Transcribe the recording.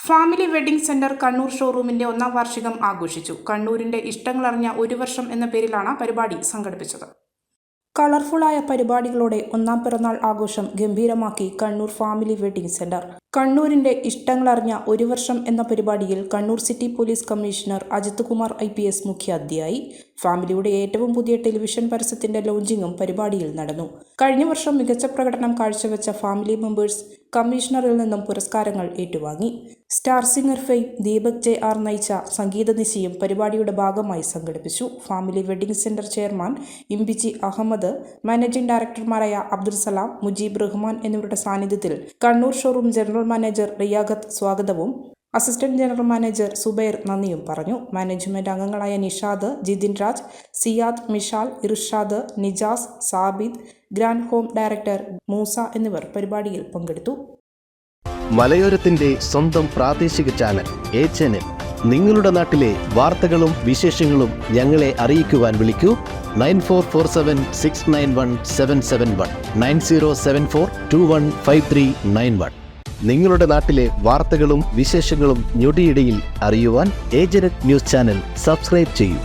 Family wedding centre Kannur ഷോറൂമിന്റെ 1ാം വാർഷികം ആഘോഷിച്ചു. കണ്ണൂരിന്റെ ഇഷ്ടങ്ങളറിഞ്ഞ ഒരു വർഷം എന്ന പേരിലാണ് പരിപാടി സംഘടിപ്പിച്ചത്. കളർഫുള്ളായ പരിപാടികളോടെ 1ാം പിറന്നാൾ ആഘോഷം ഗംഭീരമാക്കി കണ്ണൂർ ഫാമിലി വെഡിംഗ് സെന്റർ. കണ്ണൂരിന്റെ ഇഷ്ടങ്ങളറിഞ്ഞ ഒരു വർഷം എന്ന പരിപാടിയിൽ Kannur city police commissioner Ajith Kumar IPS മുഖ്യാതിഥിയായി. ഫാമിലിയുടെ ഏറ്റവും പുതിയ ടെലിവിഷൻ പരസ്യത്തിന്റെ ലോഞ്ചിങ്ങും പരിപാടിയിൽ നടന്നു. കഴിഞ്ഞ വർഷം മികച്ച പ്രകടനം കാഴ്ചവെച്ച ഫാമിലി മെമ്പേഴ്സ് കമ്മീഷണറിൽ നിന്നും പുരസ്കാരങ്ങൾ ഏറ്റുവാങ്ങി. Star singer fame Deepak JR നയിച്ച സംഗീത നിശയും പരിപാടിയുടെ ഭാഗമായി സംഘടിപ്പിച്ചു. ഫാമിലി വെഡിംഗ് സെന്റർ ചെയർമാൻ ഇംബിജി അഹമ്മദ്, മാനേജിംഗ് ഡയറക്ടർമാരായ അബ്ദുൽ സലാം, മുജീബ് റഹ്മാൻ എന്നിവരുടെ സാന്നിധ്യത്തിൽ Kannur showroom general manager Riyaqath സ്വാഗതവും അസിസ്റ്റന്റ് ജനറൽ മാനേജർ സുബൈർ നന്ദിയും പറഞ്ഞു. മാനേജ്മെന്റ് അംഗങ്ങളായ Nishad, Jithin Raj, Siyad, Mishal, Irshad, Nijas, Sabid, Grand Home director Moosa എന്നിവർ പരിപാടിയിൽ പങ്കെടുത്തു. മലയോരത്തിന്റെ സ്വന്തം പ്രാദേശിക ചാനൽ A-Channel. നിങ്ങളുടെ നാട്ടിലെ വാർത്തകളും വിശേഷങ്ങളും ഞങ്ങളെ അറിയിക്കുവാൻ വിളിക്കൂ 9447691771 9074215391. നിങ്ങളുടെ നാട്ടിലെ വാർത്തകളും വിശേഷങ്ങളും ഞൊടിയിടയിൽ അറിയുവാൻ A-Channel ന്യൂസ് ചാനൽ സബ്സ്ക്രൈബ് ചെയ്യൂ.